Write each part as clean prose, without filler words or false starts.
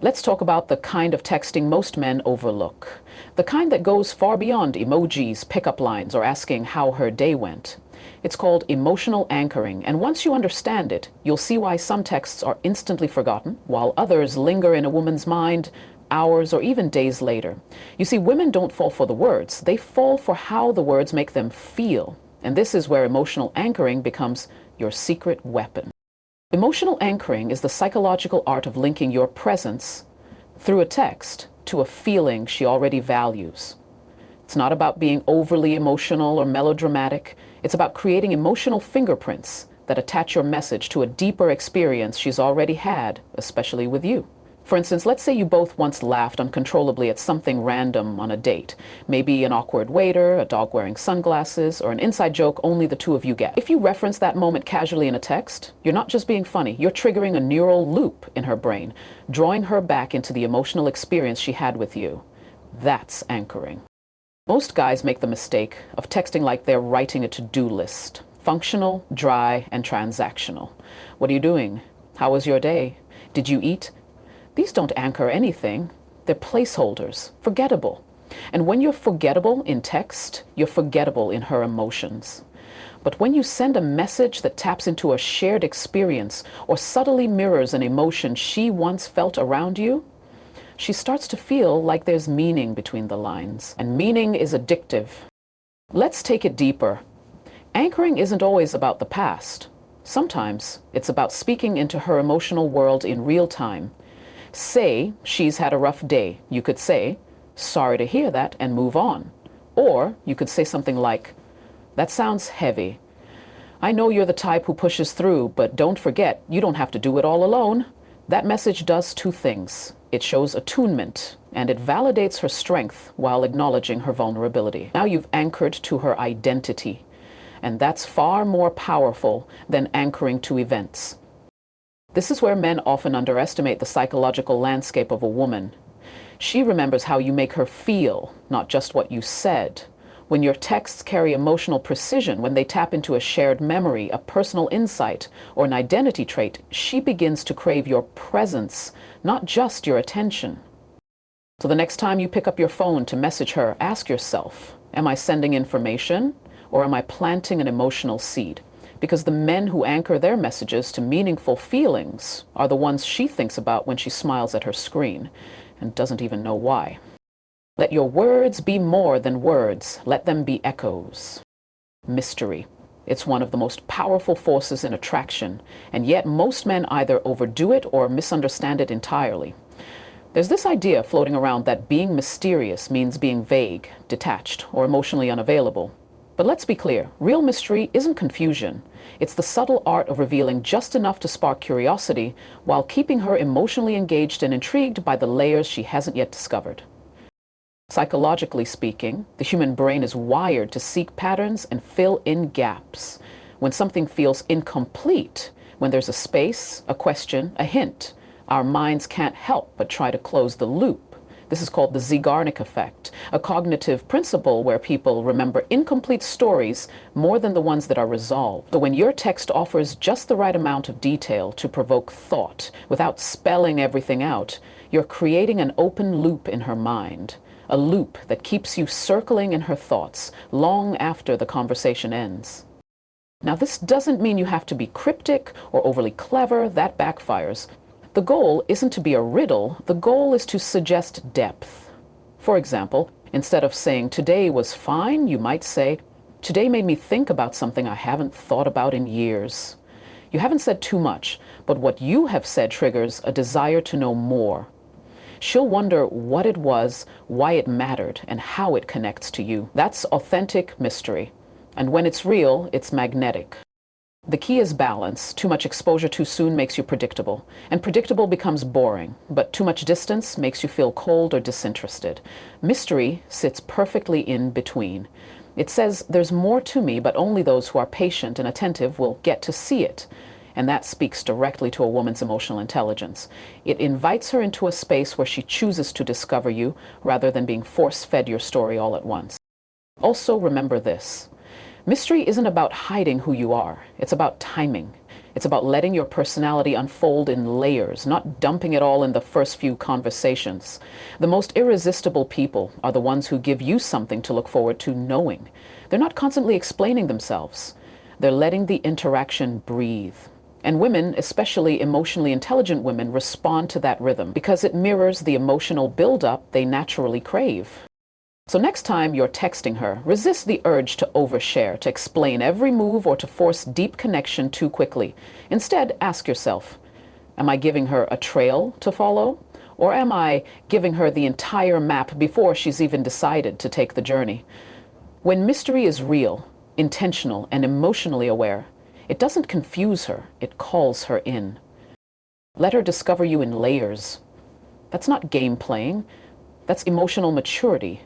Let's talk about the kind of texting most men overlook. The kind that goes far beyond emojis, pickup lines, or asking how her day went. It's called emotional anchoring, and once you understand it, you'll see why some texts are instantly forgotten, while others linger in a woman's mind hours or even days later. You see, women don't fall for the words, they fall for how the words make them feel. And this is where emotional anchoring becomes your secret weapon. Emotional anchoring is the psychological art of linking your presence through a text to a feeling she already values. It's not about being overly emotional or melodramatic. It's about creating emotional fingerprints that attach your message to a deeper experience she's already had, especially with you. For instance, let's say you both once laughed uncontrollably at something random on a date. Maybe an awkward waiter, a dog wearing sunglasses, or an inside joke only the two of you get. If you reference that moment casually in a text, you're not just being funny, you're triggering a neural loop in her brain, drawing her back into the emotional experience she had with you. That's anchoring. Most guys make the mistake of texting like they're writing a to-do list. Functional, dry, and transactional. What are you doing? How was your day? Did you eat? These don't anchor anything. They're placeholders, forgettable. And when you're forgettable in text, you're forgettable in her emotions. But when you send a message that taps into a shared experience or subtly mirrors an emotion she once felt around you, she starts to feel like there's meaning between the lines. And meaning is addictive. Let's take it deeper. Anchoring isn't always about the past. Sometimes it's about speaking into her emotional world in real time. Say she's had a rough day. You could say, "Sorry to hear that," and move on. Or you could say something like, "That sounds heavy. I know you're the type who pushes through, but don't forget, you don't have to do it all alone." That message does two things. It shows attunement, and it validates her strength while acknowledging her vulnerability. Now you've anchored to her identity, and that's far more powerful than anchoring to events. This is where men often underestimate the psychological landscape of a woman. She remembers how you make her feel, not just what you said. When your texts carry emotional precision, when they tap into a shared memory, a personal insight, or an identity trait, she begins to crave your presence, not just your attention. So the next time you pick up your phone to message her, ask yourself, am I sending information, or am I planting an emotional seed? Because the men who anchor their messages to meaningful feelings are the ones she thinks about when she smiles at her screen and doesn't even know why. Let your words be more than words. Let them be echoes. Mystery. It's one of the most powerful forces in attraction, and yet most men either overdo it or misunderstand it entirely. There's this idea floating around that being mysterious means being vague, detached, or emotionally unavailable. But let's be clear, real mystery isn't confusion. It's the subtle art of revealing just enough to spark curiosity while keeping her emotionally engaged and intrigued by the layers she hasn't yet discovered. Psychologically speaking, the human brain is wired to seek patterns and fill in gaps. When something feels incomplete, when there's a space, a question, a hint, our minds can't help but try to close the loop. This is called the Zeigarnik effect, a cognitive principle where people remember incomplete stories more than the ones that are resolved. So when your text offers just the right amount of detail to provoke thought without spelling everything out, you're creating an open loop in her mind, a loop that keeps you circling in her thoughts long after the conversation ends. Now, this doesn't mean you have to be cryptic or overly clever. That backfires. The goal isn't to be a riddle, the goal is to suggest depth. For example, instead of saying, "Today was fine," you might say, "Today made me think about something I haven't thought about in years." You haven't said too much, but what you have said triggers a desire to know more. She'll wonder what it was, why it mattered, and how it connects to you. That's authentic mystery. And when it's real, it's magnetic. The key is balance. Too much exposure too soon makes you predictable, and predictable becomes boring, but too much distance makes you feel cold or disinterested. Mystery sits perfectly in between. It says, there's more to me, but only those who are patient and attentive will get to see it. And that speaks directly to a woman's emotional intelligence. It invites her into a space where she chooses to discover you rather than being force-fed your story all at once. Also, remember this. Mystery isn't about hiding who you are. It's about timing. It's about letting your personality unfold in layers, not dumping it all in the first few conversations. The most irresistible people are the ones who give you something to look forward to knowing. They're not constantly explaining themselves. They're letting the interaction breathe. And women, especially emotionally intelligent women, respond to that rhythm because it mirrors the emotional buildup they naturally crave. So next time you're texting her, resist the urge to overshare, to explain every move, or to force deep connection too quickly. Instead, ask yourself, am I giving her a trail to follow? Or am I giving her the entire map before she's even decided to take the journey? When mystery is real, intentional, and emotionally aware, it doesn't confuse her, it calls her in. Let her discover you in layers. That's not game playing, that's emotional maturity.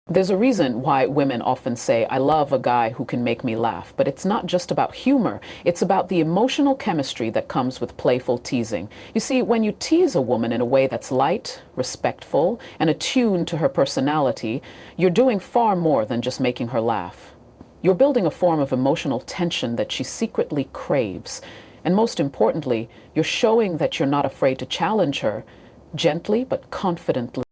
There's a reason why women often say, I love a guy who can make me laugh, but it's not just about humor. It's about the emotional chemistry that comes with playful teasing. You see, when you tease a woman in a way that's light, respectful, and attuned to her personality, you're doing far more than just making her laugh. You're building a form of emotional tension that she secretly craves. And most importantly, you're showing that you're not afraid to challenge her, gently but confidently.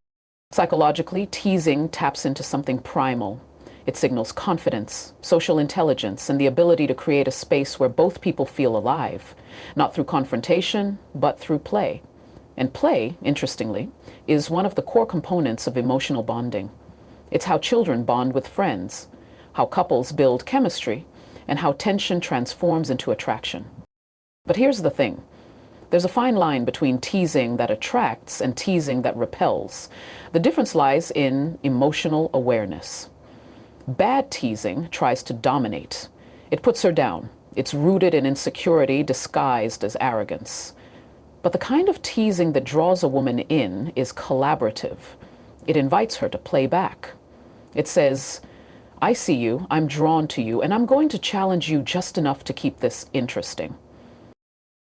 Psychologically, teasing taps into something primal. It signals confidence, social intelligence, and the ability to create a space where both people feel alive, not through confrontation, but through play. And play, interestingly, is one of the core components of emotional bonding. It's how children bond with friends, how couples build chemistry, and how tension transforms into attraction. But here's the thing. There's a fine line between teasing that attracts and teasing that repels. The difference lies in emotional awareness. Bad teasing tries to dominate. It puts her down. It's rooted in insecurity disguised as arrogance. But the kind of teasing that draws a woman in is collaborative. It invites her to play back. It says, I see you, I'm drawn to you, and I'm going to challenge you just enough to keep this interesting.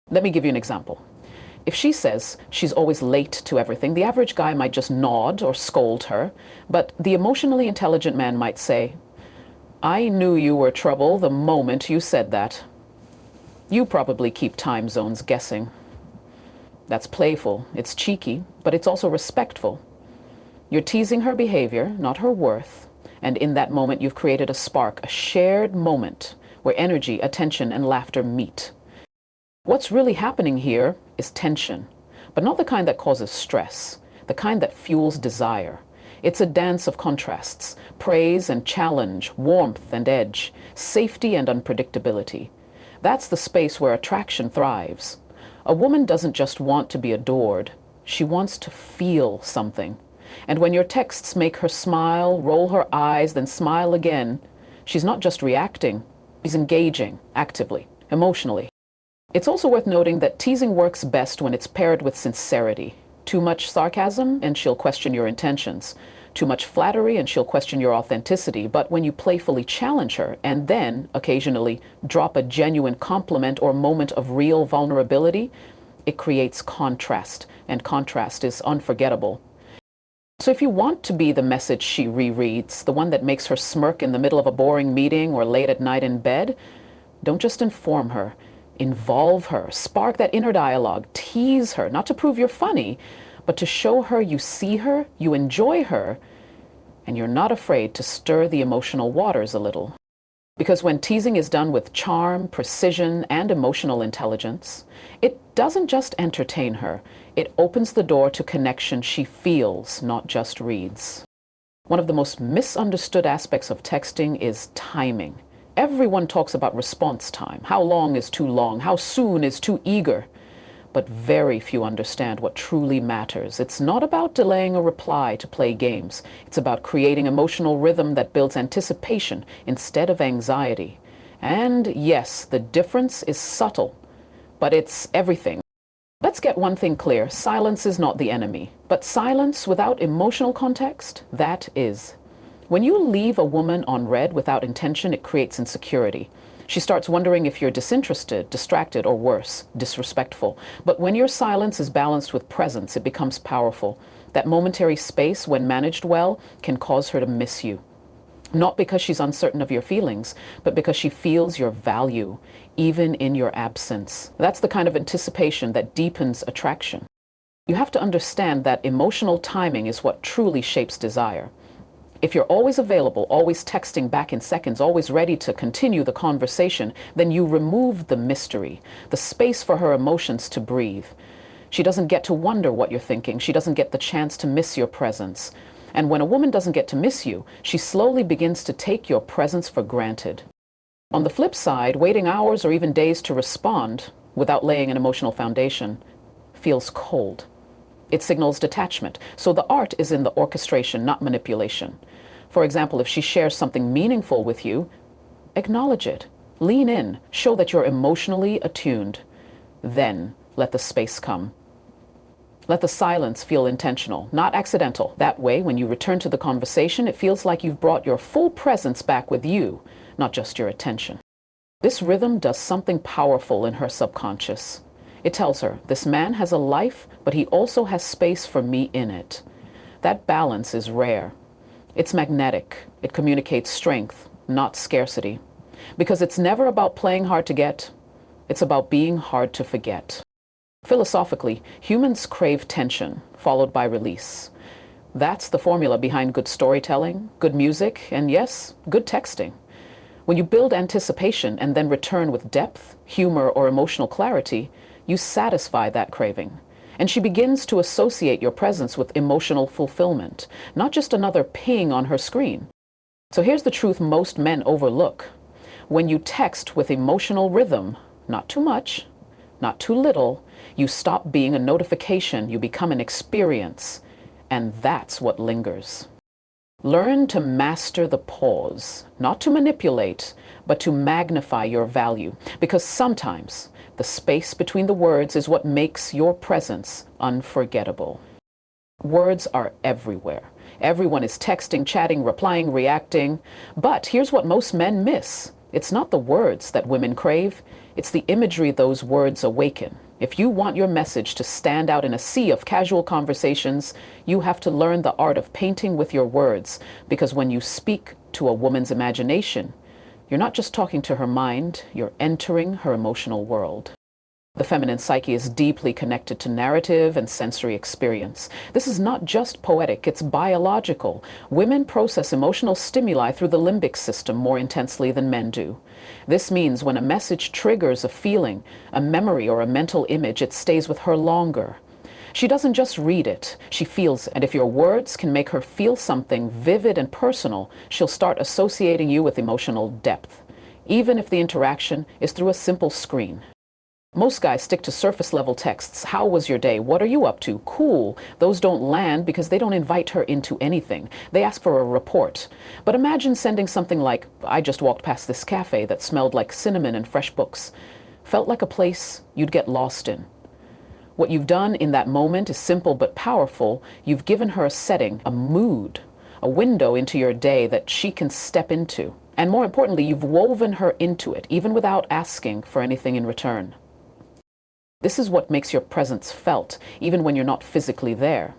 Let me give you an example. If she says she's always late to everything, the average guy might just nod or scold her, but the emotionally intelligent man might say, I knew you were trouble the moment you said that. You probably keep time zones guessing. That's playful, it's cheeky, but it's also respectful. You're teasing her behavior, not her worth, and in that moment you've created a spark, a shared moment where energy, attention, and laughter meet. What's really happening here is tension, but not the kind that causes stress, the kind that fuels desire. It's a dance of contrasts, praise and challenge, warmth and edge, safety and unpredictability. That's the space where attraction thrives. A woman doesn't just want to be adored, she wants to feel something. And when your texts make her smile, roll her eyes, then smile again, she's not just reacting, she's engaging actively, emotionally. It's also worth noting that teasing works best when it's paired with sincerity. Too much sarcasm, and she'll question your intentions. Too much flattery, and she'll question your authenticity. But when you playfully challenge her, and then, occasionally, drop a genuine compliment or moment of real vulnerability, it creates contrast, and contrast is unforgettable. So if you want to be the message she rereads, the one that makes her smirk in the middle of a boring meeting or late at night in bed, don't just inform her. Involve her, spark that inner dialogue, tease her, not to prove you're funny, but to show her you see her, you enjoy her, and you're not afraid to stir the emotional waters a little. Because when teasing is done with charm, precision, and emotional intelligence, it doesn't just entertain her, it opens the door to connection she feels, not just reads. One of the most misunderstood aspects of texting is timing. Everyone talks about response time. How long is too long? How soon is too eager? But very few understand what truly matters. It's not about delaying a reply to play games. It's about creating emotional rhythm that builds anticipation instead of anxiety. And yes, the difference is subtle, but it's everything. Let's get one thing clear. Silence is not the enemy, but silence without emotional context, that is. When you leave a woman on read without intention, it creates insecurity. She starts wondering if you're disinterested, distracted, or worse, disrespectful. But when your silence is balanced with presence, it becomes powerful. That momentary space, when managed well, can cause her to miss you. Not because she's uncertain of your feelings, but because she feels your value, even in your absence. That's the kind of anticipation that deepens attraction. You have to understand that emotional timing is what truly shapes desire. If you're always available, always texting back in seconds, always ready to continue the conversation, then you remove the mystery, the space for her emotions to breathe. She doesn't get to wonder what you're thinking. She doesn't get the chance to miss your presence. And when a woman doesn't get to miss you, she slowly begins to take your presence for granted. On the flip side, waiting hours or even days to respond without laying an emotional foundation feels cold. It signals detachment. So the art is in the orchestration, not manipulation. For example, if she shares something meaningful with you, acknowledge it. Lean in. Show that you're emotionally attuned. Then let the space come. Let the silence feel intentional, not accidental. That way, when you return to the conversation, it feels like you've brought your full presence back with you, not just your attention. This rhythm does something powerful in her subconscious. It tells her, this man has a life, but he also has space for me in it. That balance is rare. It's magnetic. It communicates strength, not scarcity. Because it's never about playing hard to get. It's about being hard to forget. Philosophically, humans crave tension, followed by release. That's the formula behind good storytelling, good music, and yes, good texting. When you build anticipation and then return with depth, humor, or emotional clarity, you satisfy that craving. And she begins to associate your presence with emotional fulfillment, not just another ping on her screen. So here's the truth most men overlook. When you text with emotional rhythm, not too much, not too little, you stop being a notification, you become an experience. And that's what lingers. Learn to master the pause, not to manipulate, but to magnify your value. Because sometimes the space between the words is what makes your presence unforgettable. Words are everywhere. Everyone is texting, chatting, replying, reacting. But here's what most men miss. It's not the words that women crave. It's the imagery those words awaken. If you want your message to stand out in a sea of casual conversations, you have to learn the art of painting with your words, because when you speak to a woman's imagination, you're not just talking to her mind, you're entering her emotional world. The feminine psyche is deeply connected to narrative and sensory experience. This is not just poetic, it's biological. Women process emotional stimuli through the limbic system more intensely than men do. This means when a message triggers a feeling, a memory, or a mental image, it stays with her longer. She doesn't just read it, she feels it. And if your words can make her feel something vivid and personal, she'll start associating you with emotional depth, even if the interaction is through a simple screen. Most guys stick to surface-level texts. How was your day? What are you up to? Cool. Those don't land because they don't invite her into anything. They ask for a report. But imagine sending something like, I just walked past this cafe that smelled like cinnamon and fresh books. Felt like a place you'd get lost in. What you've done in that moment is simple but powerful. You've given her a setting, a mood, a window into your day that she can step into. And more importantly, you've woven her into it, even without asking for anything in return. This is what makes your presence felt, even when you're not physically there.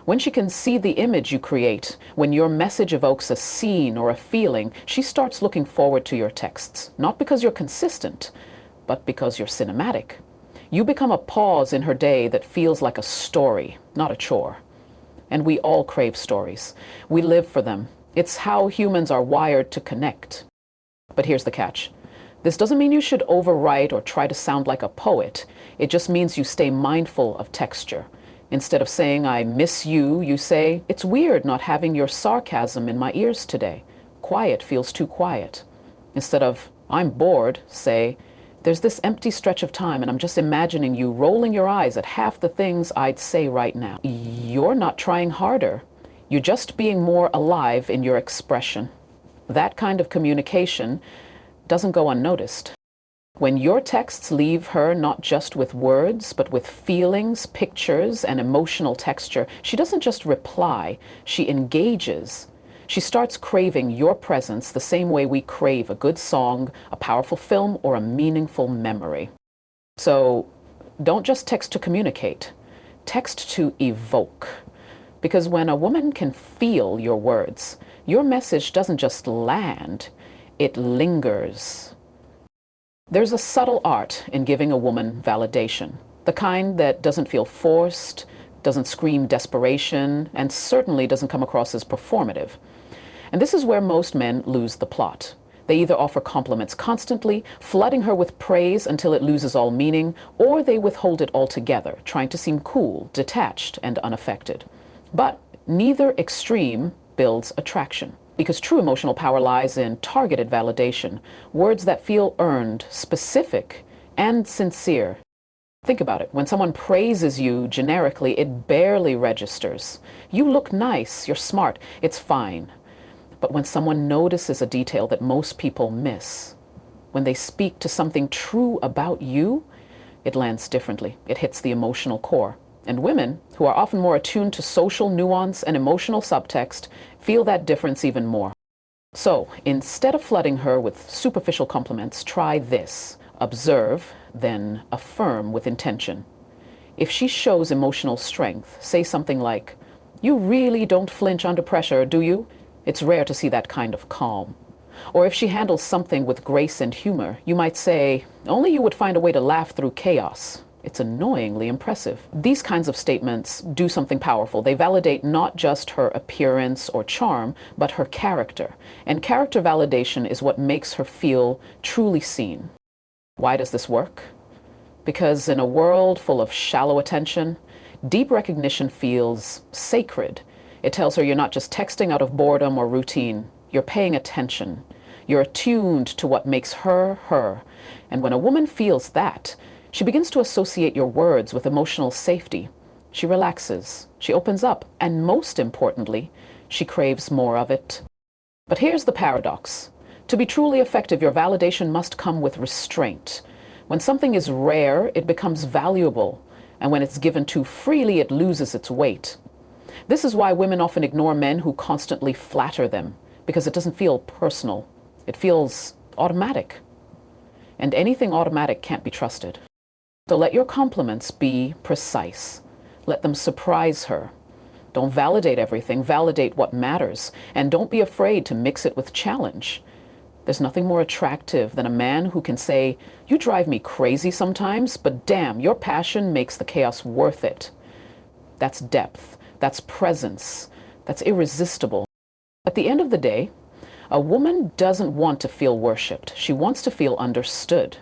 When she can see the image you create, when your message evokes a scene or a feeling, she starts looking forward to your texts. Not because you're consistent, but because you're cinematic. You become a pause in her day that feels like a story, not a chore. And we all crave stories. We live for them. It's how humans are wired to connect. But here's the catch. This doesn't mean you should overwrite or try to sound like a poet. It just means you stay mindful of texture. Instead of saying, I miss you, you say, it's weird not having your sarcasm in my ears today. Quiet feels too quiet. Instead of, I'm bored, say, there's this empty stretch of time and I'm just imagining you rolling your eyes at half the things I'd say right now. You're not trying harder. You're just being more alive in your expression. That kind of communication doesn't go unnoticed. When your texts leave her not just with words, but with feelings, pictures, and emotional texture, she doesn't just reply, she engages. She starts craving your presence the same way we crave a good song, a powerful film, or a meaningful memory. So don't just text to communicate. Text to evoke. Because when a woman can feel your words, your message doesn't just land, it lingers. There's a subtle art in giving a woman validation, the kind that doesn't feel forced, doesn't scream desperation, and certainly doesn't come across as performative. And this is where most men lose the plot. They either offer compliments constantly, flooding her with praise until it loses all meaning, or they withhold it altogether, trying to seem cool, detached, and unaffected. But neither extreme builds attraction, because true emotional power lies in targeted validation, words that feel earned, specific, and sincere. Think about it. When someone praises you generically, it barely registers. You look nice, you're smart, it's fine. But when someone notices a detail that most people miss, when they speak to something true about you, it lands differently. It hits the emotional core. And women, who are often more attuned to social nuance and emotional subtext, feel that difference even more. So, instead of flooding her with superficial compliments, try this. Observe, then affirm with intention. If she shows emotional strength, say something like, "You really don't flinch under pressure, do you?" It's rare to see that kind of calm. Or if she handles something with grace and humor, you might say, "Only you would find a way to laugh through chaos." It's annoyingly impressive. These kinds of statements do something powerful. They validate not just her appearance or charm, but her character. And character validation is what makes her feel truly seen. Why does this work? Because in a world full of shallow attention, deep recognition feels sacred. It tells her you're not just texting out of boredom or routine. You're paying attention. You're attuned to what makes her, her. And when a woman feels that, she begins to associate your words with emotional safety. She relaxes, she opens up, and most importantly, she craves more of it. But here's the paradox. To be truly effective, your validation must come with restraint. When something is rare, it becomes valuable. And when it's given too freely, it loses its weight. This is why women often ignore men who constantly flatter them, because it doesn't feel personal. It feels automatic. And anything automatic can't be trusted. So let your compliments be precise. Let them surprise her. Don't validate everything, validate what matters. And don't be afraid to mix it with challenge. There's nothing more attractive than a man who can say, "You drive me crazy sometimes, but damn, your passion makes the chaos worth it." That's depth. That's presence. That's irresistible. At the end of the day, a woman doesn't want to feel worshipped. She wants to feel understood.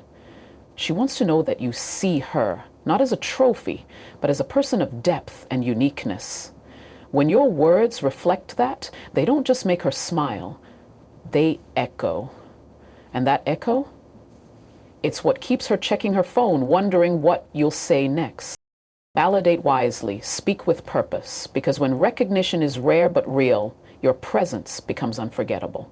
She wants to know that you see her, not as a trophy, but as a person of depth and uniqueness. When your words reflect that, they don't just make her smile, they echo. And that echo, it's what keeps her checking her phone, wondering what you'll say next. Validate wisely, speak with purpose, because when recognition is rare but real, your presence becomes unforgettable.